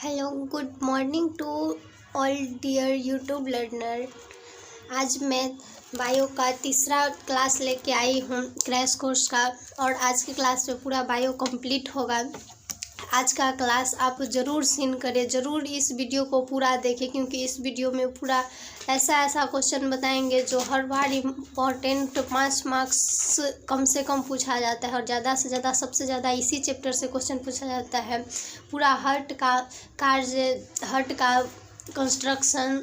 Hello, good morning to all dear YouTube learner. आज मैं bio का तीसरा क्लास लेके आई हूँ क्रैश कोर्स का, और आज की क्लास में पूरा बायो कंप्लीट होगा। आज का क्लास आप ज़रूर सीन करें, ज़रूर इस वीडियो को पूरा देखें, क्योंकि इस वीडियो में पूरा ऐसा क्वेश्चन बताएंगे जो हर बार इम्पोर्टेंट 5 मार्क्स कम से कम पूछा जाता है, और ज़्यादा से ज़्यादा सबसे ज़्यादा इसी चैप्टर से क्वेश्चन पूछा जाता है। पूरा हर्ट का कार्य, हर्ट का कंस्ट्रक्शन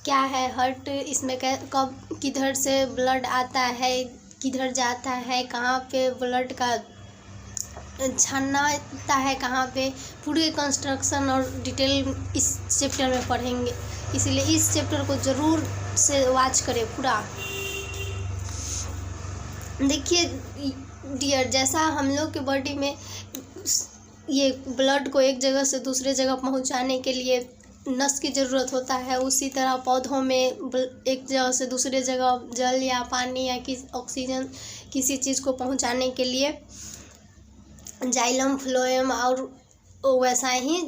क्या है, हर्ट इसमें कब किधर से ब्लड आता है, किधर जाता है, कहाँ पे ब्लड का छानना होता है, कहाँ पे, पूरे कंस्ट्रक्शन और डिटेल इस चैप्टर में पढ़ेंगे। इसीलिए इस चैप्टर को ज़रूर से वॉच करें पूरा। देखिए डियर, जैसा हम लोग के बॉडी में ये ब्लड को एक जगह से दूसरे जगह पहुंचाने के लिए नस की ज़रूरत होता है, उसी तरह पौधों में एक जगह से दूसरे जगह जल या पानी या ऑक्सीजन किसी चीज़ को पहुंचाने के लिए जाइलम, फ्लोएम और वैसा ही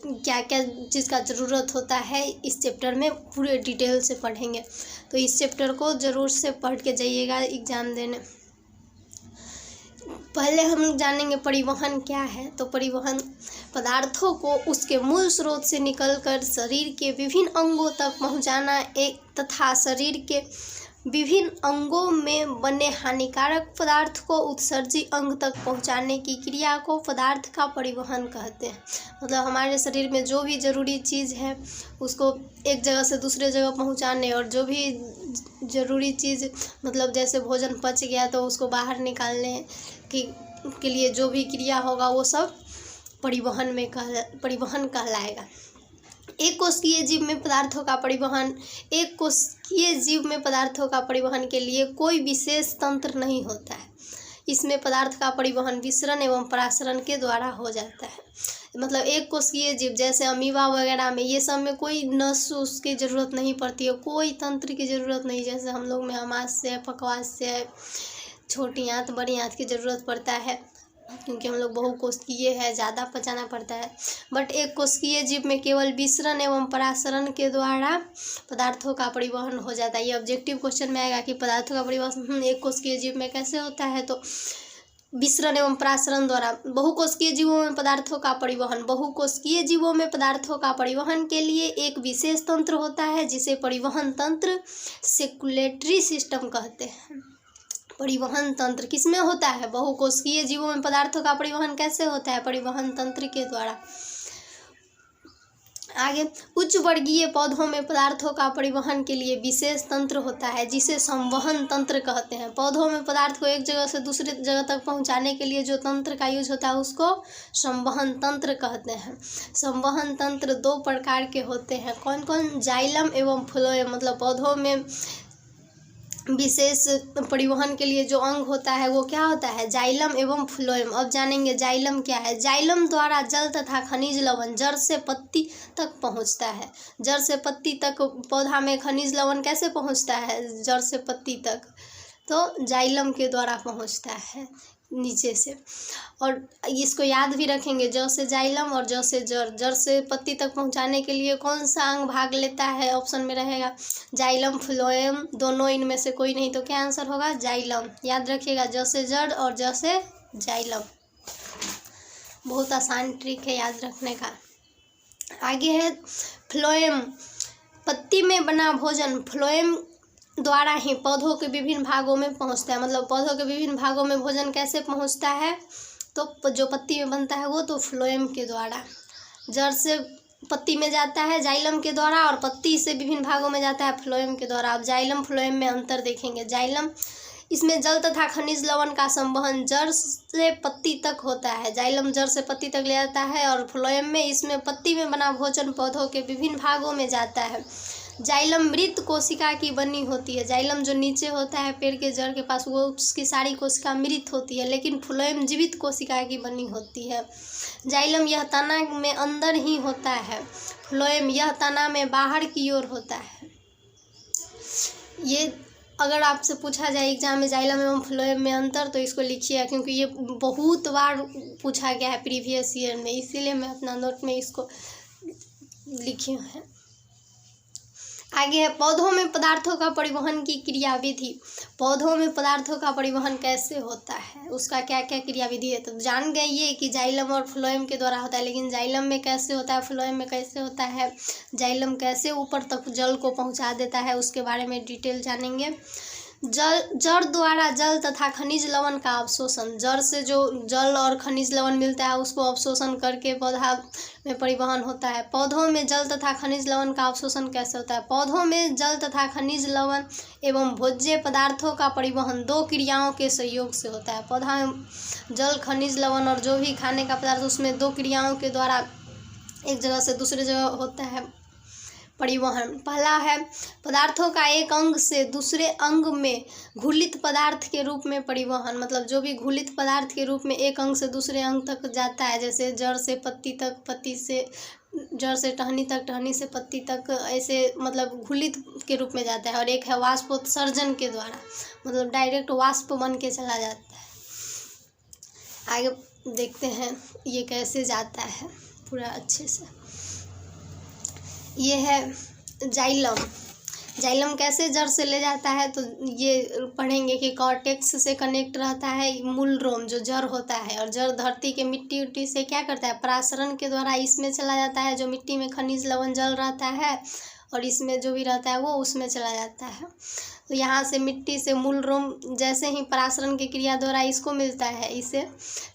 क्या क्या चीज़ का ज़रूरत होता है इस चैप्टर में पूरे डिटेल से पढ़ेंगे। तो इस चैप्टर को ज़रूर से पढ़ के जाइएगा एग्ज़ाम देने। पहले हम लोग जानेंगे परिवहन क्या है। तो परिवहन पदार्थों को उसके मूल स्रोत से निकलकर शरीर के विभिन्न अंगों तक पहुंचाना एक तथा शरीर के विभिन्न अंगों में बने हानिकारक पदार्थ को उत्सर्जी अंग तक पहुंचाने की क्रिया को पदार्थ का परिवहन कहते हैं। मतलब हमारे शरीर में जो भी ज़रूरी चीज़ है उसको एक जगह से दूसरे जगह पहुंचाने, और जो भी ज़रूरी चीज़ मतलब जैसे भोजन पच गया तो उसको बाहर निकालने के लिए जो भी क्रिया होगा वो सब परिवहन कहलाएगा। एक कोशिकीय जीव में पदार्थों का परिवहन एक कोशिकीय जीव में पदार्थों का परिवहन के लिए कोई विशेष तंत्र नहीं होता है। इसमें पदार्थ का परिवहन विसरण एवं परासरण के द्वारा हो जाता है। मतलब एक कोशिकीय जीव जैसे अमीबा वगैरह में ये सब में कोई नस उसकी ज़रूरत नहीं पड़ती है, कोई तंत्र की ज़रूरत नहीं। जैसे हम लोग में अमाशय, पकवास्य, छोटी आंत, बड़ी आंत की ज़रूरत पड़ता है, क्योंकि हम लोग बहुकोशिकीय है, ज़्यादा पचाना पड़ता है। बट एक कोशिकीय जीव में केवल विसरण एवं परासरण के द्वारा पदार्थों का परिवहन हो जाता है। ये ऑब्जेक्टिव क्वेश्चन में आएगा कि पदार्थों का परिवहन एक कोशिकीय जीव में कैसे होता है, तो विसरण एवं परासरण द्वारा। बहुकोशिकीय जीवों में पदार्थों का परिवहन, बहुकोशिकीय जीवों में पदार्थों का परिवहन के लिए एक विशेष तंत्र होता है जिसे परिवहन तंत्र, सर्कुलेटरी सिस्टम कहते हैं। परिवहन तंत्र किसमें होता है? बहुकोशिकीय जीवों में पदार्थों का परिवहन कैसे होता है? परिवहन तंत्र के द्वारा। आगे, उच्च वर्गीय पौधों में पदार्थों का परिवहन के लिए विशेष तंत्र होता है जिसे संवहन तंत्र कहते हैं। पौधों में पदार्थ को एक जगह से दूसरे जगह तक पहुंचाने के लिए जो तंत्र का यूज होता है उसको संवहन तंत्र कहते हैं। संवहन तंत्र 2 प्रकार के होते हैं। कौन कौन? जाइलम एवं फ्लोएम। मतलब पौधों में विशेष परिवहन के लिए जो अंग होता है वो क्या होता है? जाइलम एवं फ्लोएम। अब जानेंगे जाइलम क्या है। जाइलम द्वारा जल तथा खनिज लवण जड़ से पत्ती तक पहुंचता है। जड़ से पत्ती तक पौधा में खनिज लवण कैसे पहुंचता है? जड़ से पत्ती तक, तो जाइलम के द्वारा पहुंचता है नीचे से। और इसको याद भी रखेंगे, जड़ से जाइलम और जड़ से जड़। जड़ से पत्ती तक पहुंचाने के लिए कौन सा अंग भाग लेता है? ऑप्शन में रहेगा जाइलम, फ्लोएम, दोनों इनमें से कोई नहीं, तो क्या आंसर होगा? जाइलम। याद रखिएगा, जड़ से जड़ और जड़ से जाइलम। बहुत आसान ट्रिक है याद रखने का। आगे है फ्लोएम। पत्ती में बना भोजन फ्लोएम द्वारा ही पौधों के विभिन्न भागों में पहुंचता है। मतलब पौधों के विभिन्न भागों में भोजन कैसे पहुंचता है? तो जो पत्ती में बनता है वो तो फ्लोएम के द्वारा। जड़ से पत्ती में जाता है जाइलम के द्वारा, और पत्ती से विभिन्न भागों में जाता है फ्लोएम के द्वारा। अब जाइलम फ्लोएम में अंतर देखेंगे। जाइलम, इसमें जल तथा खनिज लवण का संवहन जड़ से पत्ती तक होता है। जाइलम जड़ से पत्ती तक ले जाता है, और फ्लोएम में इसमें पत्ती में बना भोजन पौधों के विभिन्न भागों में जाता है। जाइलम मृत कोशिका की बनी होती है। जाइलम जो नीचे होता है पेड़ के जड़ के पास, वो उसकी सारी कोशिका मृत होती है, लेकिन फ्लोएम जीवित कोशिका की बनी होती है। जाइलम यह तना में अंदर ही होता है, फ्लोएम यह तना में बाहर की ओर होता है। ये अगर आपसे पूछा जाए एग्जाम में जाइलम एवं फ्लोएम में अंतर, तो इसको लिखिए, क्योंकि ये बहुत बार पूछा गया है प्रीवियस ईयर में, इसीलिए मैं अपना नोट में इसको लिखे हैं। आगे है पौधों में पदार्थों का परिवहन की क्रियाविधि। पौधों में पदार्थों का परिवहन कैसे होता है, उसका क्या क्या क्रियाविधि है। तो जान गए ये कि जाइलम और फ्लोएम के द्वारा होता है, लेकिन जाइलम में कैसे होता है, फ्लोएम में कैसे होता है, जाइलम कैसे ऊपर तक जल को पहुंचा देता है, उसके बारे में डिटेल जानेंगे। जड़ द्वारा जल तथा खनिज लवण का अवशोषण। जड़ से जो जल और खनिज लवण मिलता है उसको अवशोषण करके पौधा में परिवहन होता है। पौधों में जल तथा खनिज लवण का अवशोषण कैसे होता है। पौधों में जल तथा खनिज लवण एवं भोज्य पदार्थों का परिवहन दो क्रियाओं के सहयोग से होता है। पौधा में जल, खनिज लवण और जो भी खाने का पदार्थ, उसमें दो क्रियाओं के द्वारा एक जगह से दूसरी जगह होता है परिवहन। पहला है पदार्थों का एक अंग से दूसरे अंग में घुलित पदार्थ के रूप में परिवहन। मतलब जो भी घुलित पदार्थ के रूप में एक अंग से दूसरे अंग तक जाता है, जैसे जड़ से पत्ती तक, पत्ती से जड़ से टहनी तक, टहनी से पत्ती तक, ऐसे मतलब घुलित के रूप में जाता है। और एक है वाष्पोत्सर्जन के द्वारा, मतलब डायरेक्ट वाष्प बन के चला जाता है। आगे देखते हैं ये कैसे जाता है पूरा अच्छे से। ये है जाइलम। जाइलम कैसे जड़ से ले जाता है, तो ये पढ़ेंगे कि कॉर्टेक्स से कनेक्ट रहता है मूल रोम जो जड़ होता है, और जड़ धरती के मिट्टी उट्टी से क्या करता है, परासरण के द्वारा इसमें चला जाता है। जो मिट्टी में खनिज लवण जल रहता है और इसमें जो भी रहता है वो उसमें चला जाता है। तो यहाँ से मिट्टी से मूल रोम जैसे ही परासरण की क्रिया द्वारा इसको मिलता है, इससे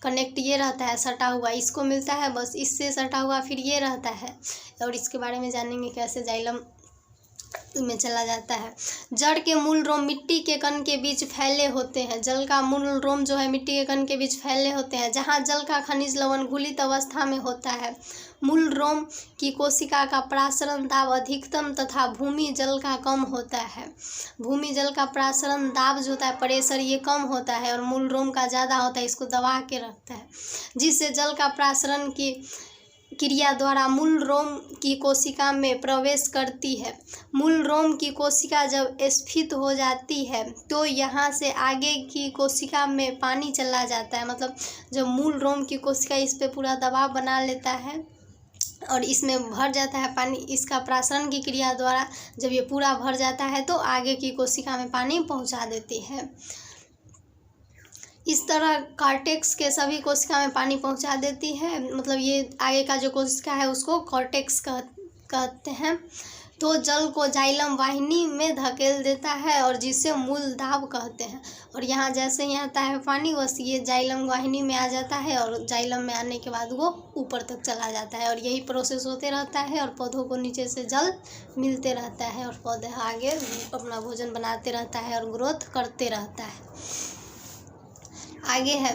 कनेक्ट ये रहता है सटा हुआ, इसको मिलता है, बस इससे सटा हुआ फिर ये रहता है। और इसके बारे में जानेंगे कैसे जाइलम में चला जाता है। जड़ के मूल रोम मिट्टी के कण के बीच फैले होते हैं। जल का मूल रोम जो है मिट्टी के कण के बीच फैले होते हैं, जहाँ जल का खनिज लवण घुलित अवस्था में होता है। मूल रोम की कोशिका का परासरण दाब अधिकतम तथा भूमि जल का कम होता है। भूमि जल का परासरण दाब जो होता है, प्रेशर, ये कम होता है और मूल रोम का ज़्यादा होता है, इसको दबा के रखता है, जिससे जल का परासरण की क्रिया द्वारा मूल रोम की कोशिका में प्रवेश करती है। मूल रोम की कोशिका जब स्फीत हो जाती है तो यहाँ से आगे की कोशिका में पानी चला जाता है। मतलब जब मूल रोम की कोशिका इस पे पूरा दबाव बना लेता है और इसमें भर जाता है पानी, इसका परासरण की क्रिया द्वारा जब ये पूरा भर जाता है तो आगे की कोशिका में पानी पहुँचा देती है। इस तरह कॉर्टेक्स के सभी कोशिका में पानी पहुंचा देती है। मतलब ये आगे का जो कोशिका है उसको कॉर्टेक्स कहते हैं। तो जल को जाइलम वाहिनी में धकेल देता है और जिसे मूल दाब कहते हैं। और यहाँ जैसे ही आता है पानी, बस ये जाइलम वाहिनी में आ जाता है और जाइलम में आने के बाद वो ऊपर तक चला जाता है। और यही प्रोसेस होते रहता है और पौधों को नीचे से जल मिलते रहता है और पौधे आगे अपना भोजन बनाते रहता है और ग्रोथ करते रहता है। आगे है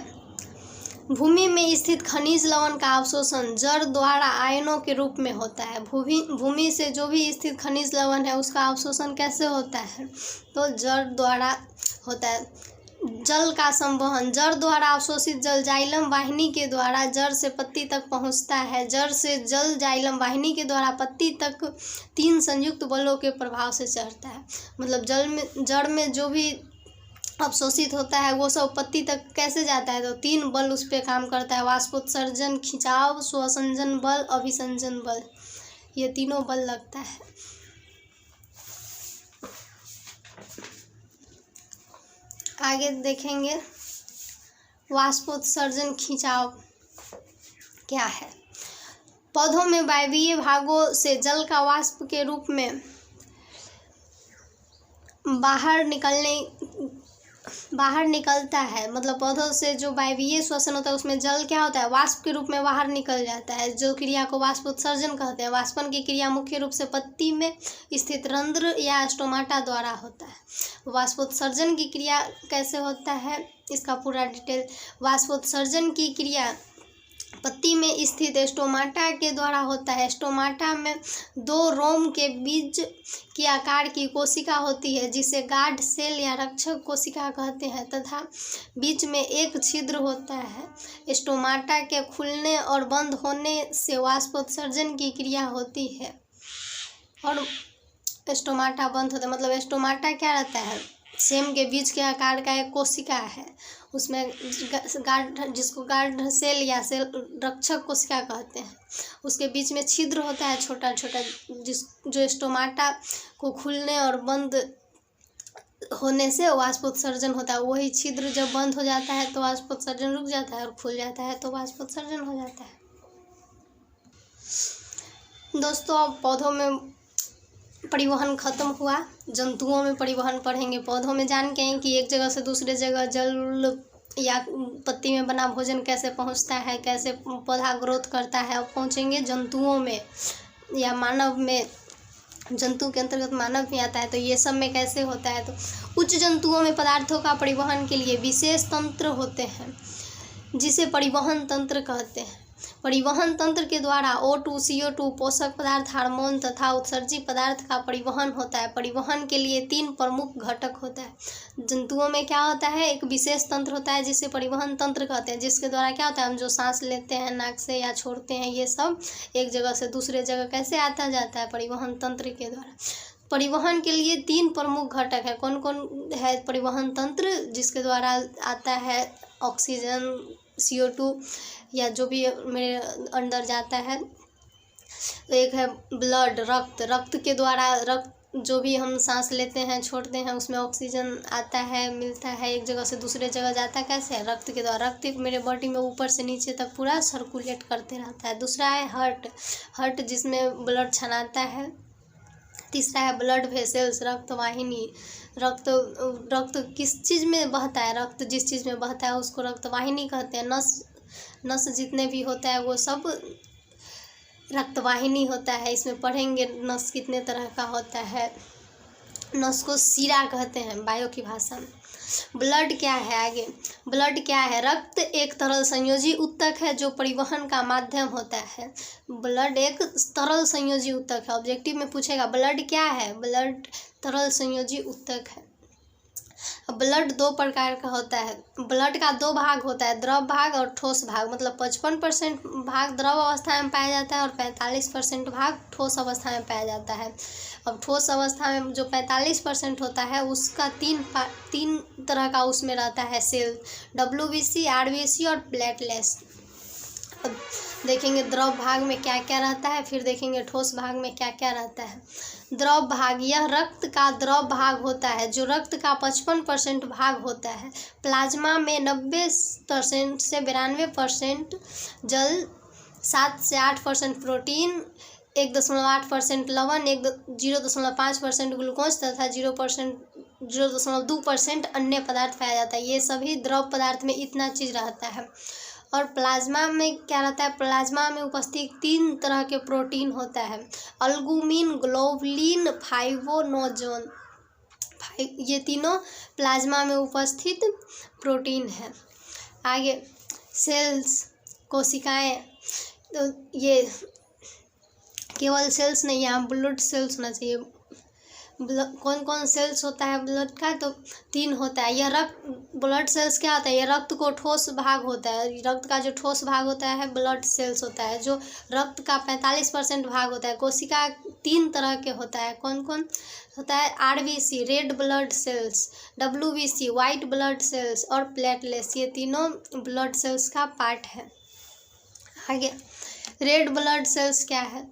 भूमि में स्थित खनिज लवण का अवशोषण जड़ द्वारा आयनों के रूप में होता है। भूमि से जो भी स्थित खनिज लवण है उसका अवशोषण कैसे होता है, तो जड़ द्वारा होता है। जल का संवहन, जड़ द्वारा अवशोषित जल जाइलम वाहिनी के द्वारा जड़ से पत्ती तक पहुंचता है। जड़ से जल जाइलम वाहिनी के द्वारा पत्ती तक 3 संयुक्त बलों के प्रभाव से चढ़ता है। मतलब जड़ में जो भी अवशोषित होता है वो सब पत्ती तक कैसे जाता है, तो 3 बल उस पर काम करता है। वाष्पोत्सर्जन, खिंचाव, स्वसंजन बल, अभिसंजन बल, ये तीनों बल लगता है। आगे देखेंगे वाष्पोत्सर्जन खिंचाव क्या है। पौधों में वायवीय भागों से जल का वाष्प के रूप में बाहर निकलता है। मतलब पौधों से जो वायवीय श्वसन होता है उसमें जल क्या होता है, वाष्प के रूप में बाहर निकल जाता है, जो क्रिया को वाष्पोत्सर्जन कहते हैं। वाष्पन की क्रिया मुख्य रूप से पत्ती में स्थित रंध्र या स्टोमाटा द्वारा होता है। वाष्पोत्सर्जन की क्रिया कैसे होता है, इसका पूरा डिटेल। वाष्पोत्सर्जन की क्रिया पत्ती में स्थित स्टोमाटा के द्वारा होता है। स्टोमाटा में 2 रोम के बीज के आकार की कोशिका होती है जिसे गार्ड सेल या रक्षक कोशिका कहते हैं, तथा बीच में एक छिद्र होता है। स्टोमाटा के खुलने और बंद होने से वाष्पोत्सर्जन की क्रिया होती है और स्टोमाटा बंद होता है। मतलब स्टोमाटा क्या रहता है, सेम के बीच के आकार का एक कोशिका है, उसमें गार्ड, जिसको गार्ड सेल या सेल रक्षक कोशिका कहते हैं, उसके बीच में छिद्र होता है छोटा छोटा, जो स्टोमाटा को खुलने और बंद होने से वाष्पोत्सर्जन होता है। वही छिद्र जब बंद हो जाता है तो वाष्पोत्सर्जन रुक जाता है, और खुल जाता है तो वाष्पोत्सर्जन हो जाता है। दोस्तों, अब पौधों में परिवहन खत्म हुआ, जंतुओं में परिवहन पढ़ेंगे। पौधों में जान के हैं कि एक जगह से दूसरे जगह जल या पत्ती में बना भोजन कैसे पहुंचता है, कैसे पौधा ग्रोथ करता है। अब पहुंचेंगे जंतुओं में या मानव में, जंतु के अंतर्गत मानव भी आता है, तो ये सब में कैसे होता है। तो उच्च जंतुओं में पदार्थों का परिवहन के लिए विशेष तंत्र होते हैं, जिसे परिवहन तंत्र कहते हैं। परिवहन तंत्र के द्वारा O2, CO2, पोषक पदार्थ, हार्मोन तथा उत्सर्जी पदार्थ का परिवहन होता है। परिवहन के लिए 3 प्रमुख घटक होता है। जंतुओं में क्या होता है, एक विशेष तंत्र होता है जिसे परिवहन तंत्र कहते हैं, जिसके द्वारा क्या होता है, हम जो सांस लेते हैं नाक से या छोड़ते हैं, ये सब एक जगह से दूसरे जगह कैसे आता जाता है, परिवहन तंत्र के द्वारा। परिवहन के लिए 3 प्रमुख घटक है। कौन कौन है परिवहन तंत्र, जिसके द्वारा आता है ऑक्सीजन, CO2 या जो भी मेरे अंदर जाता है। तो एक है ब्लड, रक्त के द्वारा, रक्त जो भी हम सांस लेते हैं छोड़ते हैं उसमें ऑक्सीजन आता है, मिलता है, एक जगह से दूसरे जगह जाता है कैसे, रक्त के द्वारा। रक्त मेरे बॉडी में ऊपर से नीचे तक पूरा सर्कुलेट करते रहता है। दूसरा है हार्ट जिसमें ब्लड छनाता है। तीसरा है ब्लड वेसल्स, रक्त वाहिनी। रक्त किस चीज़ में बहता है, रक्त जिस चीज़ में बहता है उसको रक्त वाहिनी कहते हैं। नस जितने भी होता है वो सब रक्तवाहिनी होता है। इसमें पढ़ेंगे नस कितने तरह का होता है। नस को शिरा कहते हैं बायो की भाषा में। ब्लड क्या है, आगे ब्लड क्या है, रक्त एक तरल संयोजी ऊतक है जो परिवहन का माध्यम होता है। ब्लड एक तरल संयोजी ऊतक है। ऑब्जेक्टिव में पूछेगा ब्लड क्या है, ब्लड तरल संयोजी ऊतक है। ब्लड 2 प्रकार का होता है। ब्लड का 2 भाग होता है, द्रव भाग और ठोस भाग। मतलब 55% भाग द्रव अवस्था में पाया जाता है और 45% भाग ठोस अवस्था में पाया जाता है। अब ठोस अवस्था में जो 45% होता है उसका 3 तरह का उसमें रहता है सेल, WBC, RBC और प्लेटलेट्स। अब देखेंगे द्रव भाग में क्या क्या रहता है, फिर देखेंगे ठोस भाग में क्या क्या रहता है। द्रव भाग, यह रक्त का द्रव भाग होता है जो रक्त का 55% भाग होता है। प्लाज्मा में 90% से 92% जल, 7 से 8% प्रोटीन, 1.8% लवण, 0.5% ग्लूकोज तथा 0.2% अन्य पदार्थ पाया जाता है। ये सभी द्रव पदार्थ में इतना चीज़ रहता है। और प्लाज्मा में क्या रहता है, प्लाज्मा में उपस्थित 3 तरह के प्रोटीन होता है, अल्बुमिन, ग्लोबुलिन, फाइब्रोनोजेन। ये तीनों प्लाज्मा में उपस्थित प्रोटीन है। आगे सेल्स, कोशिकाएं, तो ये केवल सेल्स नहीं, यहाँ ब्लड सेल्स होना चाहिए। कौन कौन सेल्स होता है ब्लड का, तो 3 होता है। यह रक्त, ब्लड सेल्स क्या होता है, यह रक्त को ठोस भाग होता है। रक्त का जो ठोस भाग होता है ब्लड सेल्स होता है, जो रक्त का 45% भाग होता है। कोशिका 3 तरह के होता है। कौन कौन होता है, RBC, red blood cells, WBC, white blood cells और प्लेटलेट्स। ये तीनों ब्लड सेल्स का पार्ट है। आगे रेड ब्लड सेल्स क्या है,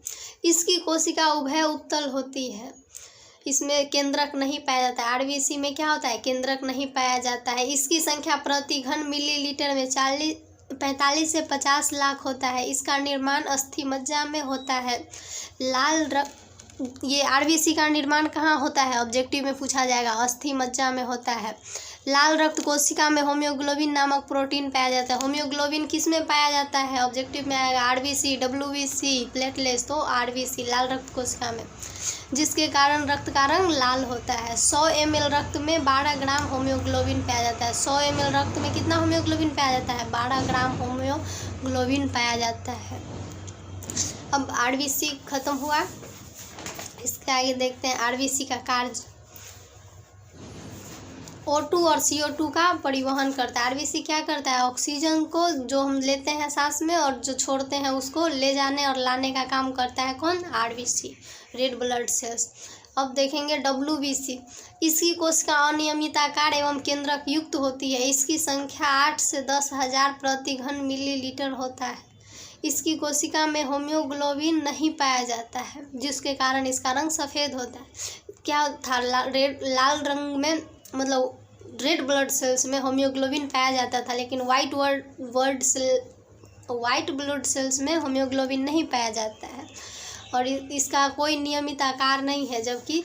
इसकी कोशिका उभय उत्तल होती है, इसमें केंद्रक नहीं पाया जाता है। RBC में क्या होता है, केंद्रक नहीं पाया जाता है। इसकी संख्या प्रति घन मिलीलीटर में 45 से 50 लाख होता है। इसका निर्माण अस्थि मज्जा में होता है। लाल रक्त, ये RBC का निर्माण कहाँ होता है, ऑब्जेक्टिव में पूछा जाएगा, अस्थि मज्जा में होता है। लाल रक्त कोशिका में होम्योग्लोबिन नामक प्रोटीन पाया जाता है। होम्योग्लोबिन किस में पाया जाता है, ऑब्जेक्टिव में आएगा RBC, WBC, प्लेटलेट्स, तो RBC लाल रक्त कोशिका में, जिसके कारण रक्त का रंग लाल होता है। 100 ml रक्त में 12 ग्राम होम्योग्लोबिन पाया जाता है। 100 ml रक्त में कितना होम्योग्लोबिन पाया जाता है, 12 ग्राम होम्योग्लोबिन पाया जाता है। अब RBC खत्म हुआ, इसके आगे देखते हैं RBC का कार्य। O2 और CO2 का परिवहन करता है। RBC क्या करता है, ऑक्सीजन को जो हम लेते हैं सांस में और जो छोड़ते हैं उसको ले जाने और लाने का काम करता है। कौन, RBC, रेड ब्लड सेल्स। अब देखेंगे WBC। इसकी कोशिका अनियमित आकार एवं केंद्रक युक्त होती है। इसकी संख्या 8 से 10,000 प्रति घन मिलीलीटर होता है। इसकी कोशिका में होम्योग्लोबिन नहीं पाया जाता है, जिसके कारण इसका रंग सफ़ेद होता है। क्या था, लाल रंग में मतलब रेड ब्लड सेल्स में होम्योग्लोबिन पाया जाता था, लेकिन वाइट ब्लड सेल्स में होम्योग्लोबिन नहीं पाया जाता है और इसका कोई नियमित आकार नहीं है। जबकि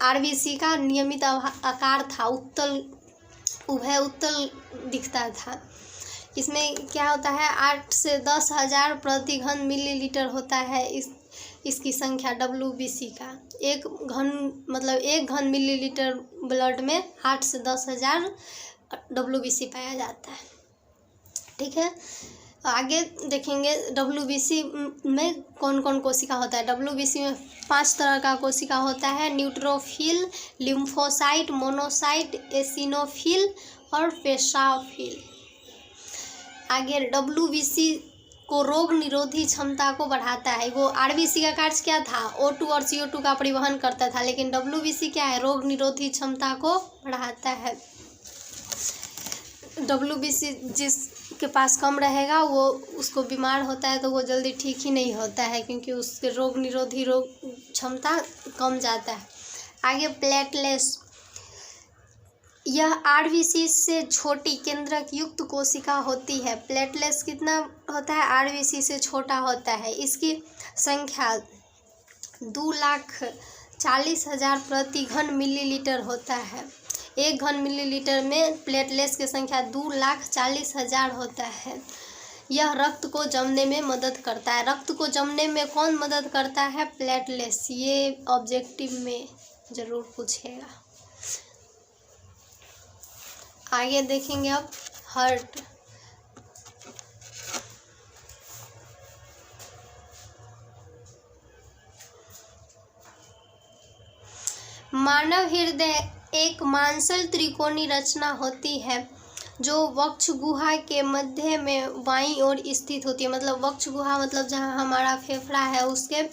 RBC का नियमित आकार था, उभय उत्तल दिखता था। इसमें क्या होता है, 8 से 10,000 प्रति घन मिलीलीटर होता है इसकी संख्या WBC का। एक घन मिलीलीटर ब्लड में 8 से 10,000 WBC पाया जाता है। ठीक है, आगे देखेंगे WBC में कौन कौन कोशिका होता है। WBC में 5 तरह का कोशिका होता है: न्यूट्रोफिल, लिम्फोसाइट, मोनोसाइट, एसिनोफिल और पेसाफिल। आगे WBC को रोग निरोधी क्षमता को बढ़ाता है। वो RBC का कार्य क्या था, O2 और CO2 का परिवहन करता था, लेकिन WBC क्या है, रोग निरोधी क्षमता को बढ़ाता है। WBC जिसके पास कम रहेगा वो उसको बीमार होता है तो वो जल्दी ठीक ही नहीं होता है, क्योंकि उसके रोग निरोधी क्षमता कम जाता है। आगे प्लेटलेट्स, यह RBC से छोटी केंद्रक युक्त कोशिका होती है। प्लेटलेट्स कितना होता है, RBC से छोटा होता है। इसकी संख्या 2,40,000 प्रति घन मिलीलीटर होता है। 1 घन मिलीलीटर में प्लेटलेट्स की संख्या 2,40,000 होता है। यह रक्त को जमने में मदद करता है। रक्त को जमने में कौन मदद करता है, प्लेटलेट्स। ये ऑब्जेक्टिव में ज़रूर पूछेगा। आगे देखेंगे अब हार्ट। मानव हृदय एक मांसल त्रिकोणीय रचना होती है जो वक्ष गुहा के मध्य में बाईं ओर स्थित होती है। मतलब वक्ष गुहा मतलब जहाँ हमारा फेफड़ा है उसके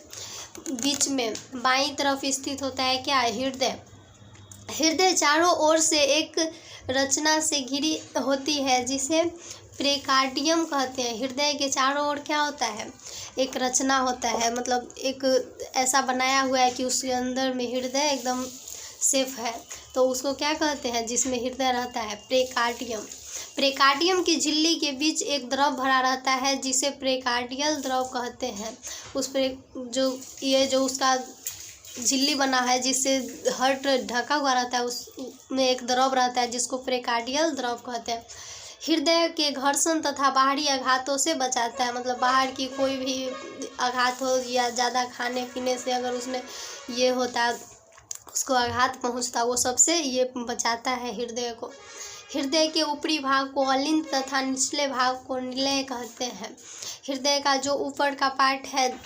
बीच में बाईं तरफ स्थित होता है क्या, हृदय। हृदय चारों ओर से एक रचना से घिरी होती है जिसे प्रेकार्डियम कहते हैं। हृदय के चारों ओर क्या होता है, एक रचना होता है, मतलब एक ऐसा बनाया हुआ है कि उसके अंदर में हृदय एकदम सेफ है, तो उसको क्या कहते हैं, जिसमें हृदय रहता है, प्रेकार्डियम। प्रेकार्डियम की झिल्ली के बीच एक द्रव भरा रहता है जिसे प्रेकार्डियल द्रव कहते हैं। उस पर जो उसका झिल्ली बना है जिससे हार्ट ढका हुआ रहता है, उसमें एक द्रव रहता है जिसको प्रेकार्डियल द्रव कहते हैं। हृदय के घर्षण तथा बाहरी आघातों से बचाता है। मतलब बाहर की कोई भी आघात हो या ज़्यादा खाने पीने से अगर उसमें ये होता है, उसको आघात पहुंचता, वो सबसे ये बचाता है हृदय को। हृदय के ऊपरी भाग को अलिंद तथा निचले भाग को निलय कहते हैं। हृदय का जो ऊपर का पार्ट है,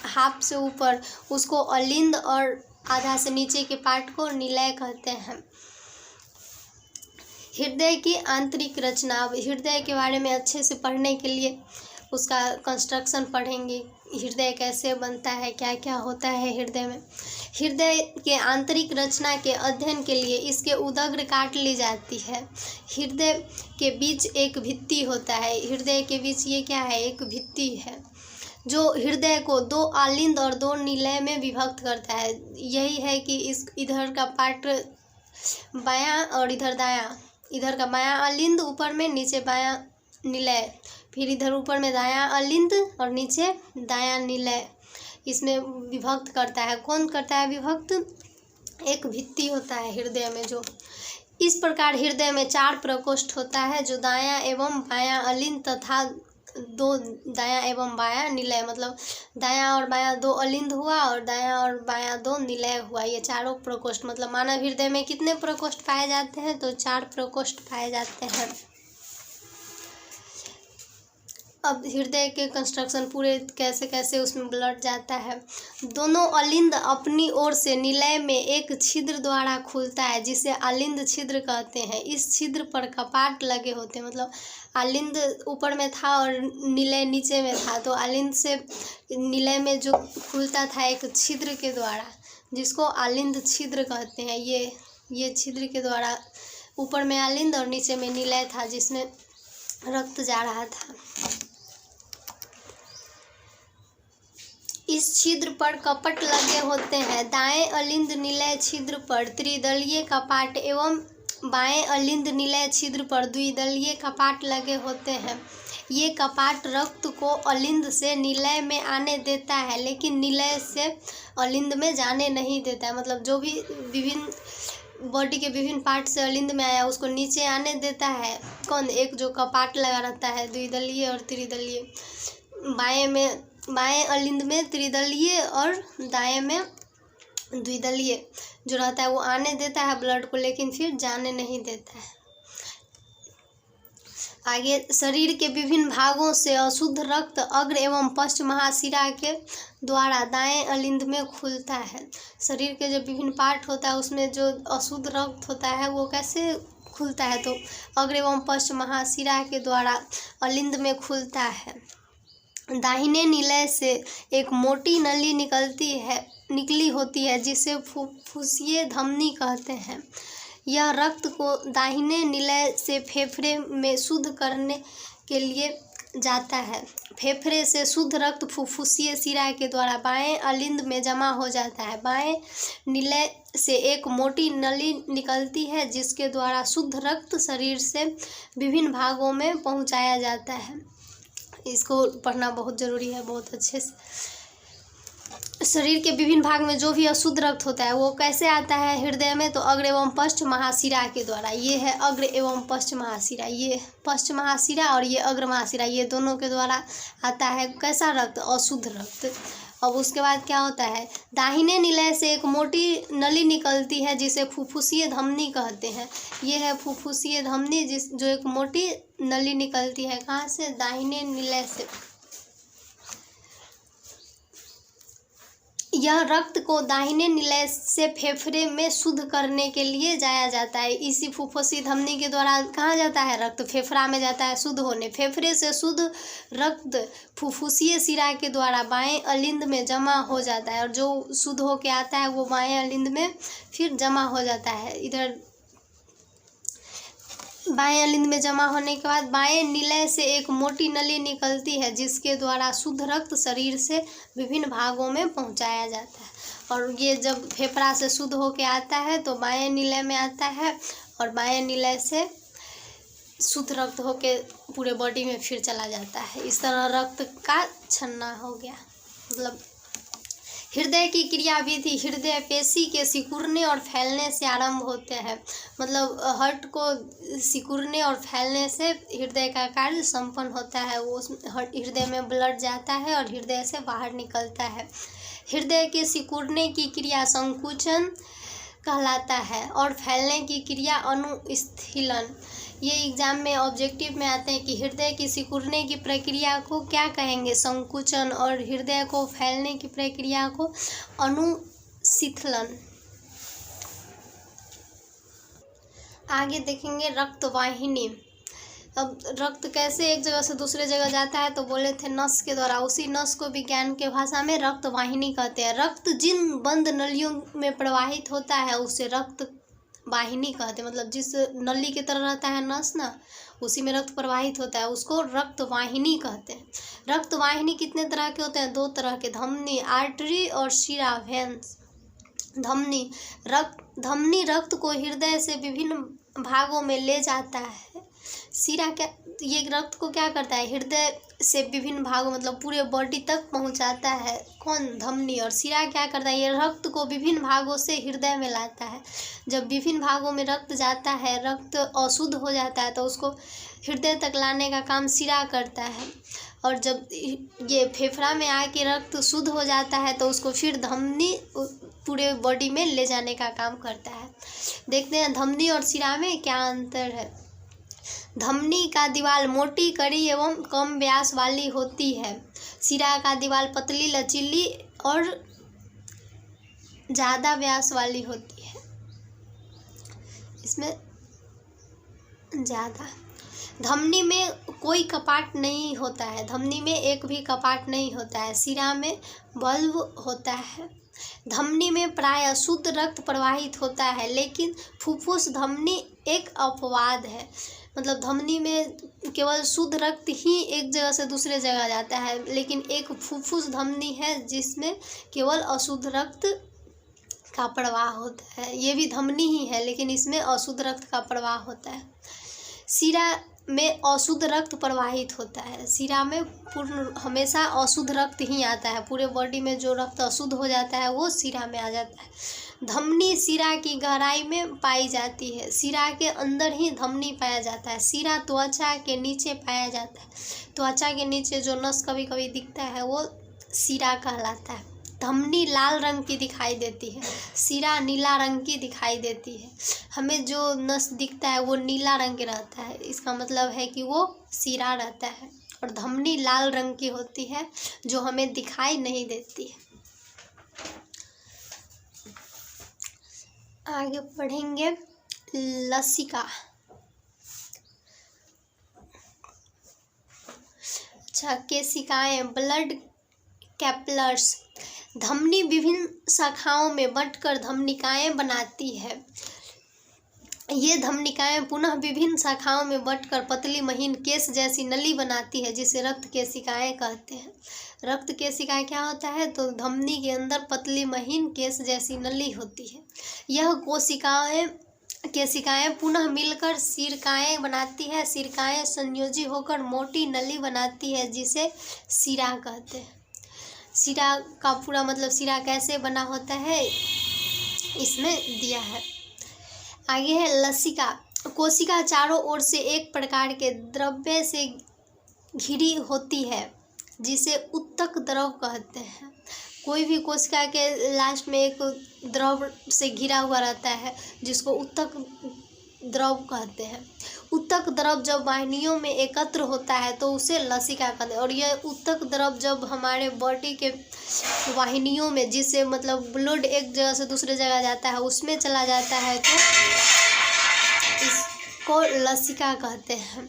हाफ से ऊपर, उसको अलिंद और आधा से नीचे के पार्ट को निलय कहते हैं। हृदय की आंतरिक रचना। अब हृदय के बारे में अच्छे से पढ़ने के लिए उसका कंस्ट्रक्शन पढ़ेंगे, हृदय कैसे बनता है, क्या क्या होता है हृदय में। हृदय के आंतरिक रचना के अध्ययन के लिए इसके उदग्र काट ली जाती है। हृदय के बीच एक भित्ति होता है। हृदय के बीच ये क्या है, एक भित्ति है जो हृदय को 2 अलिंद और 2 निलय में विभक्त करता है। यही है कि इस इधर का पार्ट बायां और इधर दायां, इधर का बायां अलिंद ऊपर में, नीचे बायां निलय, फिर इधर ऊपर में दायां अलिंद और नीचे दायां निलय, इसमें विभक्त करता है। कौन करता है विभक्त, एक भित्ति होता है हृदय में जो। इस प्रकार हृदय में 4 प्रकोष्ठ होता है जो दायां एवं बायां अलिंद तथा 2 दायां एवं बायां निलय, मतलब दायां और बायां 2 अलिंद हुआ और दायां और बायां 2 निलय हुआ। ये चारों प्रकोष्ठ, मतलब मानव हृदय में कितने प्रकोष्ठ पाए जाते हैं, तो 4 प्रकोष्ठ पाए जाते हैं। अब हृदय के कंस्ट्रक्शन पूरे कैसे कैसे उसमें ब्लड जाता है। दोनों अलिंद अपनी ओर से निलय में एक छिद्र द्वारा खुलता है जिसे अलिंद छिद्र कहते हैं। इस छिद्र पर कपाट लगे होते हैं, मतलब अलिंद ऊपर में था और निलय नीचे में था, तो अलिंद से निलय में जो खुलता था एक छिद्र के द्वारा, जिसको आलिंद छिद्र कहते हैं। ये छिद्र के द्वारा ऊपर में आलिंद और नीचे में निलय था जिसमें रक्त जा रहा था। इस छिद्र पर कपट लगे होते हैं। दाएं अलिंद निलय छिद्र पर त्रिदलीय कपाट एवं बाएं अलिंद निलय छिद्र पर द्विदलीय कपाट लगे होते हैं। ये कपाट रक्त को अलिंद से निलय में आने देता है, लेकिन निलय से अलिंद में जाने नहीं देता है। मतलब जो भी विभिन्न बॉडी के विभिन्न पार्ट से अलिंद में आया उसको नीचे आने देता है कौन? एक जो कपाट लगा रहता है द्विदलीय और त्रिदलीय। बाएं अलिंद में त्रिदलीय और दाएं में द्विदलीय जो रहता है वो आने देता है ब्लड को, लेकिन फिर जाने नहीं देता है। आगे, शरीर के विभिन्न भागों से अशुद्ध रक्त अग्र एवं पश्च महाशिरा के द्वारा दाएं अलिंद में खुलता है। शरीर के जो विभिन्न पार्ट होता है उसमें जो अशुद्ध रक्त होता है वो कैसे खुलता है? तो अग्र एवं पश्च महाशिरा के द्वारा अलिंद में खुलता है। दाहिने निलय से एक मोटी नली निकली होती है जिसे फुफ्फुसीय धमनी कहते हैं। यह रक्त को दाहिने निलय से फेफड़े में शुद्ध करने के लिए जाता है। फेफड़े से शुद्ध रक्त फुफ्फुसीय शिरा के द्वारा बाएं अलिंद में जमा हो जाता है। बाएं निलय से एक मोटी नली निकलती है जिसके द्वारा शुद्ध रक्त शरीर से विभिन्न भागों में पहुंचाया जाता है। इसको पढ़ना बहुत ज़रूरी है, बहुत अच्छे से। शरीर के विभिन्न भाग में जो भी अशुद्ध रक्त होता है वो कैसे आता है हृदय में? तो अग्र एवं पश्च महाशिरा के द्वारा। ये है अग्र एवं पश्च महाशिरा, ये पश्च महाशिरा और ये अग्र महाशिरा, ये दोनों के द्वारा आता है कैसा रक्त? अशुद्ध रक्त। अब उसके बाद क्या होता है? दाहिने निलय से एक मोटी नली निकलती है जिसे फुफ्फुसीय धमनी कहते हैं। ये है फुफ्फुसीय धमनी जो एक मोटी नली निकलती है। कहाँ से? दाहिने निलय से। यह रक्त को दाहिने निलय से फेफड़े में शुद्ध करने के लिए जाया जाता है। इसी फुफ्फुसीय धमनी के द्वारा कहाँ जाता है रक्त? फेफड़ा में जाता है शुद्ध होने। फेफड़े से शुद्ध रक्त फुफ्फुसीय शिरा के द्वारा बाएं अलिंद में जमा हो जाता है और जो शुद्ध होके आता है वो बाएं अलिंद में फिर जमा हो जाता है। इधर बाएं अलिंद में जमा होने के बाद बाएं निलय से एक मोटी नली निकलती है जिसके द्वारा शुद्ध रक्त शरीर से विभिन्न भागों में पहुंचाया जाता है। और ये जब फेफड़ा से शुद्ध होके आता है तो बाएं निलय में आता है और बाएं निलय से शुद्ध रक्त होके पूरे बॉडी में फिर चला जाता है। इस तरह रक्त का छन्ना हो गया। मतलब हृदय की क्रियाविधि हृदय पेशी के सिकुड़ने और फैलने से आरंभ होते हैं। मतलब हार्ट को सिकुड़ने और फैलने से हृदय का कार्य संपन्न होता है। वो हृदय में ब्लड जाता है और हृदय से बाहर निकलता है। हृदय के सिकुड़ने की क्रिया संकुचन कहलाता है और फैलने की क्रिया अनुस्थिलन। ये एग्जाम में ऑब्जेक्टिव में आते हैं कि हृदय की सिकुड़ने की प्रक्रिया को क्या कहेंगे? संकुचन। और हृदय को फैलने की प्रक्रिया को अनुशीतलन। आगे देखेंगे रक्तवाहिनी। अब रक्त कैसे एक जगह से दूसरे जगह जाता है? तो बोले थे नस के द्वारा। उसी नस को विज्ञान के भाषा में रक्तवाहिनी कहते हैं। रक्त जिन बंद नलियों में प्रवाहित होता है उसे रक्त वाहिनी कहते हैं। मतलब जिस नली की तरह रहता है नस ना, उसी में रक्त प्रवाहित होता है, उसको रक्त वाहिनी कहते हैं। रक्त वाहिनी कितने तरह के होते हैं? 2 तरह के, धमनी आर्टरी और शिरा वेन्स। धमनी रक्त को हृदय से विभिन्न भागों में ले जाता है। शिरा क्या? ये रक्त को क्या करता है? हृदय से विभिन्न भागों मतलब पूरे बॉडी तक पहुंचाता है। कौन? धमनी। और शिरा क्या करता है? ये रक्त को विभिन्न भागों से हृदय में लाता है। जब विभिन्न भागों में रक्त जाता है, रक्त अशुद्ध हो जाता है तो उसको हृदय तक लाने का काम शिरा करता है। और जब ये फेफड़ा में आके रक्त शुद्ध हो जाता है तो उसको फिर धमनी पूरे बॉडी में ले जाने का काम करता है। देखते हैं धमनी और शिरा में क्या अंतर है। धमनी का दीवार मोटी, कड़ी एवं कम व्यास वाली होती है। शिरा का दीवार पतली, लचीली और ज़्यादा व्यास वाली होती है। इसमें ज़्यादा धमनी में कोई कपाट नहीं होता है, धमनी में एक भी कपाट नहीं होता है। शिरा में बल्ब होता है। धमनी में प्रायः शुद्ध रक्त प्रवाहित होता है, लेकिन फुफ्फुस धमनी एक अपवाद है। मतलब धमनी में केवल शुद्ध रक्त ही एक जगह से दूसरे जगह जाता है, लेकिन एक फुफ्फुस धमनी है जिसमें केवल अशुद्ध रक्त का प्रवाह होता है। ये भी धमनी ही है, लेकिन इसमें अशुद्ध रक्त का प्रवाह होता है। शिरा में अशुद्ध रक्त प्रवाहित होता है। शिरा में पूर्ण हमेशा अशुद्ध रक्त ही आता है। पूरे बॉडी में जो रक्त अशुद्ध हो जाता है वो शिरा में आ जाता है। धमनी शिरा की गहराई में पाई जाती है। शिरा के अंदर ही धमनी पाया जाता है। शिरा त्वचा के नीचे पाया जाता है। त्वचा के नीचे जो नस कभी कभी दिखता है वो शिरा कहलाता है। धमनी लाल रंग की दिखाई देती है, शिरा नीला रंग की दिखाई देती है। हमें जो नस दिखता है वो नीला रंग के रहता है, इसका मतलब है कि वो शिरा रहता है। और धमनी लाल रंग की होती है जो हमें दिखाई नहीं देती है। आगे पढ़ेंगे लसिका। अच्छा, केशिकाएं, ब्लड कैपिलर्स। धमनी विभिन्न शाखाओं में बंटकर धमनिकाएं बनाती है। ये धमनिकाएं पुनः विभिन्न शाखाओं में बंटकर पतली महीन केश जैसी नली बनाती है, जिसे रक्त केशिकाएं कहते हैं। रक्त केशिकाएं क्या होता है? तो धमनी के अंदर पतली महीन केश जैसी नली होती है। यह केशिकाएं पुनः मिलकर सिरकाएं बनाती है। सिरकाएं संयोजी होकर मोटी नली बनाती है, जिसे शिरा कहते हैं। शिरा का पूरा मतलब शिरा कैसे बना होता है इसमें दिया है। आगे है लसिका। कोशिका चारों ओर से एक प्रकार के द्रव्य से घिरी होती है, जिसे उत्तक द्रव कहते हैं। कोई भी कोशिका के लास्ट में एक द्रव से घिरा हुआ रहता है, जिसको उत्तक द्रव कहते हैं। उत्तक द्रव जब वाहिनियों में एकत्र होता है तो उसे लसिका कहते हैं। और यह उत्तक द्रव जब हमारे बॉडी के वाहिनियों में, जिससे मतलब ब्लड एक जगह से दूसरे जगह जाता है, उसमें चला जाता है तो इसको लसिका कहते हैं।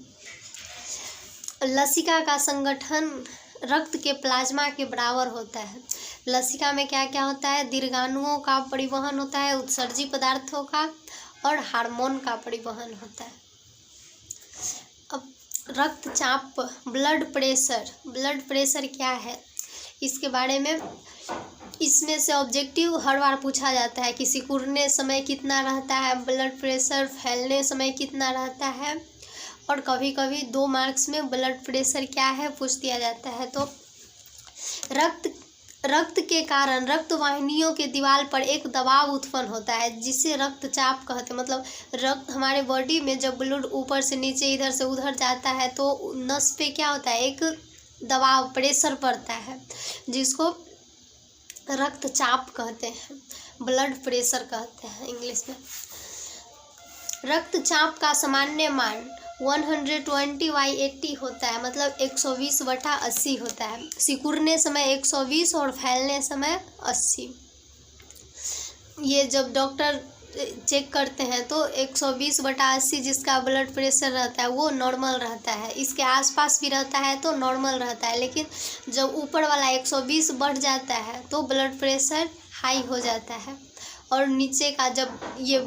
लसिका का संगठन रक्त के प्लाज्मा के बराबर होता है। लसिका में क्या क्या होता है? दीर्घाणुओं का परिवहन होता है, उत्सर्जी पदार्थों का और हार्मोन का परिवहन होता है। अब रक्तचाप, ब्लड प्रेशर क्या है इसके बारे में, इसमें से ऑब्जेक्टिव हर बार पूछा जाता है कि सिकुड़ने समय कितना रहता है ब्लड प्रेशर, फैलने समय कितना रहता है, और कभी कभी 2 मार्क्स में ब्लड प्रेशर क्या है पूछ दिया जाता है। तो रक्त के कारण रक्त वाहिनियों के दीवार पर एक दबाव उत्पन्न होता है, जिसे रक्तचाप कहते हैं। मतलब रक्त हमारे बॉडी में जब ब्लड ऊपर से नीचे इधर से उधर जाता है तो नस पे क्या होता है? एक दबाव, प्रेशर पड़ता है, जिसको रक्तचाप कहते हैं, ब्लड प्रेशर कहते हैं इंग्लिश में। रक्तचाप का सामान्य मान 120/80 होता है, मतलब 120/80 होता है। सिकुड़ने समय 120 और फैलने समय 80। ये जब डॉक्टर चेक करते हैं तो 120/80 जिसका ब्लड प्रेशर रहता है वो नॉर्मल रहता है। इसके आसपास भी रहता है तो नॉर्मल रहता है, लेकिन जब ऊपर वाला 120 बढ़ जाता है तो ब्लड प्रेशर हाई हो जाता है, और नीचे का जब ये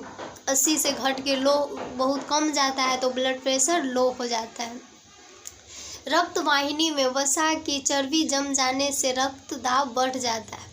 80 से घट के लो बहुत कम जाता है तो ब्लड प्रेशर लो हो जाता है। रक्त वाहिनी में वसा की चर्बी जम जाने से रक्त दाब बढ़ जाता है।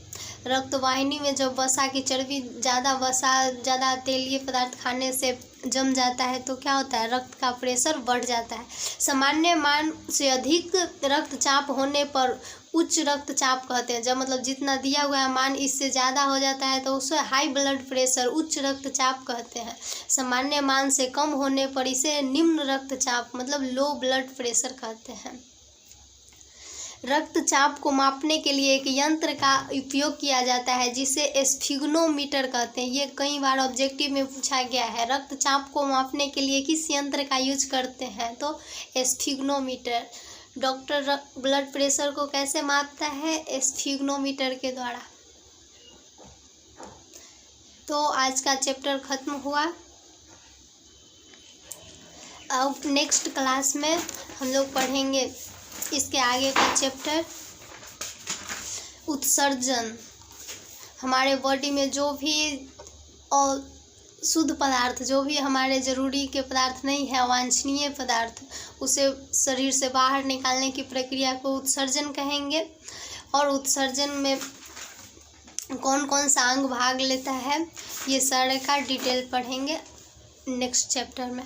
रक्त वाहिनी में जब वसा की चर्बी ज़्यादा तेलीय पदार्थ खाने से जम जाता है तो क्या होता है? रक्त का प्रेशर बढ़ जाता है। सामान्य मान से अधिक रक्तचाप होने पर उच्च रक्तचाप कहते हैं। जब मतलब जितना दिया हुआ है मान इससे ज़्यादा हो जाता है तो उसे हाई ब्लड प्रेशर, उच्च रक्तचाप कहते हैं। सामान्य मान से कम होने पर इसे निम्न रक्तचाप मतलब लो ब्लड प्रेशर कहते हैं। रक्तचाप को मापने के लिए एक यंत्र का उपयोग किया जाता है, जिसे स्फिग्नोमीटर कहते हैं। ये कई बार ऑब्जेक्टिव में पूछा गया है। रक्तचाप को मापने के लिए किस यंत्र का यूज करते हैं? तो स्फिग्नोमीटर। डॉक्टर ब्लड प्रेशर को कैसे मापता है? स्फिग्नोमीटर के द्वारा। तो आज का चैप्टर खत्म हुआ। अब नेक्स्ट क्लास में हम लोग पढ़ेंगे इसके आगे का चैप्टर उत्सर्जन। हमारे बॉडी में जो भी और शुद्ध पदार्थ, जो भी हमारे ज़रूरी के पदार्थ नहीं है, अवांछनीय पदार्थ, उसे शरीर से बाहर निकालने की प्रक्रिया को उत्सर्जन कहेंगे। और उत्सर्जन में कौन कौन सा अंग भाग लेता है, ये सारे का डिटेल पढ़ेंगे नेक्स्ट चैप्टर में।